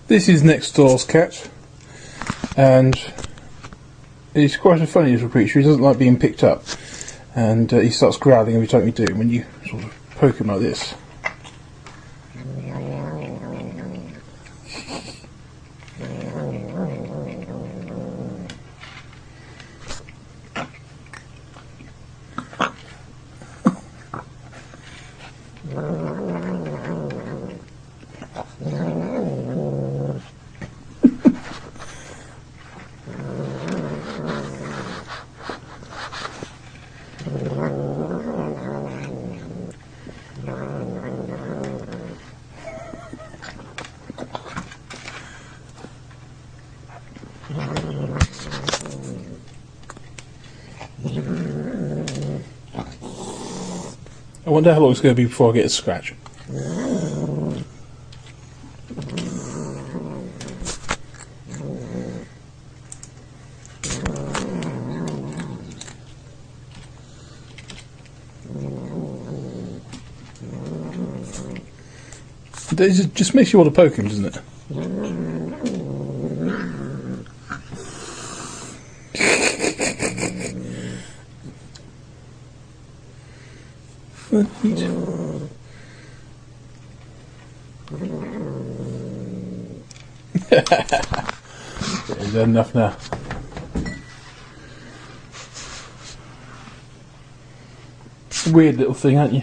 This is next door's cat, and he's quite a funny little creature. He doesn't like being picked up, and he starts growling every time you do when you sort of poke him like this. I wonder how long it's going to be before I get a scratch. It just makes you want to poke him, doesn't it? You've had enough now. Weird little thing, aren't you?